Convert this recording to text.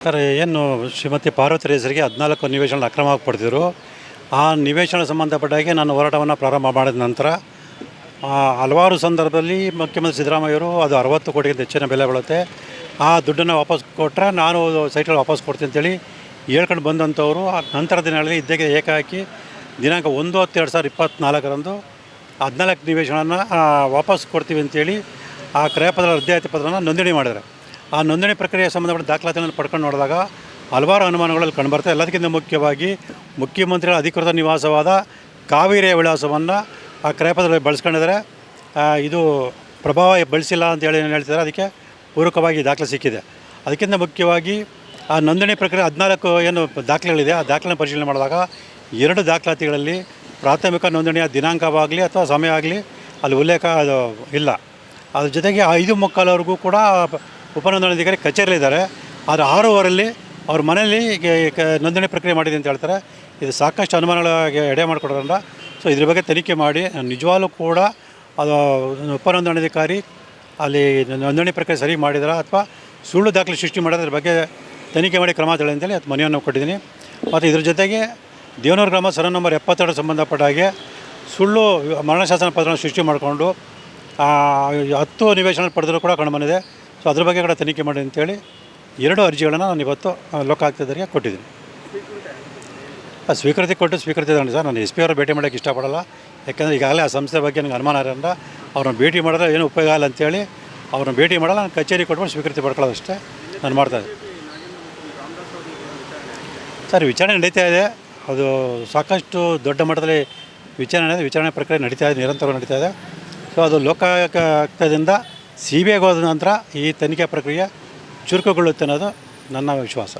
Sir ಏನು ಶ್ರೀಮತಿ ಪಾರ್ವತಿ ಹೆಸರಿಗೆ 14 ನಿವೇಶನ ಅಕ್ರಮವಾಗಿ ಪಡೆದಿದ್ರು. ಆ ನಿವೇಶನ ಸಂಬಂಧಪಟ್ಟ ಹಾಗೆ ನಾನು ಹೋರಾಟವನ್ನು ಪ್ರಾರಂಭ ಮಾಡಿದ ನಂತರ ಹಲವಾರು ಸಂದರ್ಭದಲ್ಲಿ ಮುಖ್ಯಮಂತ್ರಿ ಸಿದ್ದರಾಮಯ್ಯವರು ಅದು 60 ಕೋಟಿಗಿಂತ ಹೆಚ್ಚಿನ ಬೆಲೆ ಬಾಳುತ್ತೆ, ಆ ದುಡ್ಡನ್ನು ವಾಪಸ್ ಕೊಟ್ಟರೆ ನಾನು ಸೈಟ್ಗಳು ವಾಪಸ್ ಕೊಡ್ತೀನಿ ಅಂತೇಳಿ ಹೇಳ್ಕೊಂಡು ಬಂದಂಥವರು ನಂತರ ದಿನಗಳಲ್ಲಿ ಇದ್ದಕ್ಕೆ ಏಕಾಏಕಿ ದಿನಾಂಕ 1/10/2024 14 ನಿವೇಶನನ ವಾಪಸ್ ಕೊಡ್ತೀವಿ ಅಂತೇಳಿ ಆ ಕ್ರಯಪತ್ರ ರದ್ದಾಯಿತ ಪತ್ರನ ನೋಂದಣಿ ಮಾಡಿದ್ದಾರೆ. ಆ ನೋಂದಣಿ ಪ್ರಕ್ರಿಯೆ ಸಂಬಂಧಪಟ್ಟ ದಾಖಲಾತಿಗಳನ್ನು ಪಡ್ಕೊಂಡು ನೋಡಿದಾಗ ಹಲವಾರು ಅನುಮಾನಗಳಲ್ಲಿ ಕಂಡುಬರ್ತವೆ. ಎಲ್ಲದಕ್ಕಿಂತ ಮುಖ್ಯವಾಗಿ ಮುಖ್ಯಮಂತ್ರಿಗಳ ಅಧಿಕೃತ ನಿವಾಸವಾದ ಕಾವೇರಿಯ ವಿಳಾಸವನ್ನು ಆ ಕ್ರಯಪತ್ರದಲ್ಲಿ ಬಳಸ್ಕೊಂಡಿದ್ದಾರೆ. ಇದು ಪ್ರಭಾವ ಬಳಸಿಲ್ಲ ಅಂತೇಳಿ ಏನು ಹೇಳ್ತಿದ್ದಾರೆ, ಅದಕ್ಕೆ ಪೂರಕವಾಗಿ ದಾಖಲೆ ಸಿಕ್ಕಿದೆ. ಅದಕ್ಕಿಂತ ಮುಖ್ಯವಾಗಿ ಆ ನೋಂದಣಿ ಪ್ರಕ್ರಿಯೆ 14 ಏನು ದಾಖಲೆಗಳಿದೆ, ಆ ದಾಖಲೆ ಪರಿಶೀಲನೆ ಮಾಡಿದಾಗ 2 ದಾಖಲಾತಿಗಳಲ್ಲಿ ಪ್ರಾಥಮಿಕ ನೋಂದಣಿಯ ದಿನಾಂಕವಾಗಲಿ ಅಥವಾ ಸಮಯ ಆಗಲಿ ಅಲ್ಲಿ ಉಲ್ಲೇಖ ಅದು ಇಲ್ಲ. ಅದ್ರ ಜೊತೆಗೆ 5:45ವರೆಗೂ ಕೂಡ ಉಪನೋಂದಣಾಧಿಕಾರಿ ಕಚೇರಿಯಲ್ಲಿದ್ದಾರೆ. ಆದರೆ 6:15 ಅವ್ರ ಮನೆಯಲ್ಲಿ ನೋಂದಣಿ ಪ್ರಕ್ರಿಯೆ ಮಾಡಿದೆ ಅಂತ ಹೇಳ್ತಾರೆ. ಇದು ಸಾಕಷ್ಟು ಅನುಮಾನಗಳಿಗೆ ಎಡೆ ಮಾಡಿಕೊಡೋದ್ರಿಂದ ಸೊ ಇದ್ರ ಬಗ್ಗೆ ತನಿಖೆ ಮಾಡಿ ನಿಜವಾಗ್ಲೂ ಕೂಡ ಅದು ಉಪನೋಂದಣಾಧಿಕಾರಿ ಅಲ್ಲಿ ನೋಂದಣಿ ಪ್ರಕ್ರಿಯೆ ಸರಿ ಮಾಡಿದಾರ ಅಥವಾ ಸುಳ್ಳು ದಾಖಲೆ ಸೃಷ್ಟಿ ಮಾಡೋದ್ರ ಬಗ್ಗೆ ತನಿಖೆ ಮಾಡಿ ಕ್ರಮ ತಗೊಳ್ಳಿ ಅಂತೇಳಿ ಅದು ಮನವಿಯನ್ನು ಕೊಟ್ಟಿದ್ದೀನಿ. ಮತ್ತು ಇದ್ರ ಜೊತೆಗೆ ದೇವನೂರು ಗ್ರಾಮ ಸರ್ವೆ ನಂಬರ್ 72 ಸಂಬಂಧಪಟ್ಟ ಹಾಗೆ ಸುಳ್ಳು ಮರಣಶಾಸನ ಪತ್ರವನ್ನು ಸೃಷ್ಟಿ ಮಾಡಿಕೊಂಡು 10 ನಿವೇಶನ ಪಡೆದರೂ ಕೂಡ ಕಂಡುಬಂದಿದೆ. ಸೊ ಅದ್ರ ಬಗ್ಗೆ ಕೂಡ ತನಿಖೆ ಮಾಡಿ ಅಂತೇಳಿ 2 ಅರ್ಜಿಗಳನ್ನು ನಾನು ಇವತ್ತು ಲೋಕಾಯುಕ್ತರಿಗೆ ಕೊಟ್ಟಿದ್ದೀನಿ. ಸ್ವೀಕೃತಿ ತಗೊಂಡು ಸರ್, ನಾನು SP ಅವ್ರ ಭೇಟಿ ಮಾಡೋಕ್ಕೆ ಇಷ್ಟಪಡಲ್ಲ. ಯಾಕೆಂದರೆ ಈಗಾಗಲೇ ಆ ಸಂಸ್ಥೆ ಬಗ್ಗೆ ನನಗೆ ಅನುಮಾನ ಇರೋದ್ರಿಂದ ಅವ್ರನ್ನ ಭೇಟಿ ಮಾಡಿದ್ರೆ ಏನು ಉಪಯೋಗ ಇಲ್ಲ ಅಂತೇಳಿ ಅವ್ರನ್ನ ಭೇಟಿ ಮಾಡಲ್ಲ. ನಾನು ಕಚೇರಿ ಕೊಟ್ಬಿಟ್ಟು ಸ್ವೀಕೃತಿ ಪಡ್ಕೊಳ್ಳೋದಷ್ಟೇ ನಾನು ಮಾಡ್ತಾಯಿದ್ದೆ. ಸರ್ ವಿಚಾರಣೆ ನಡೀತಾ ಇದೆ. ಅದು ಸಾಕಷ್ಟು ದೊಡ್ಡ ಮಟ್ಟದಲ್ಲಿ ವಿಚಾರಣೆ ಪ್ರಕ್ರಿಯೆ ನಡೀತಾ ಇದೆ, ನಿರಂತರವಾಗಿ ನಡೀತಾ ಇದೆ. ಸೊ ಅದು ಲೋಕಾಯುಕ್ತದಿಂದ CBIಗೆ ಹೋದ ನಂತರ ಈ ತನಿಖೆ ಪ್ರಕ್ರಿಯೆ ಚುರುಕುಗೊಳ್ಳುತ್ತೆ ಅನ್ನೋದು ನನ್ನ ವಿಶ್ವಾಸ.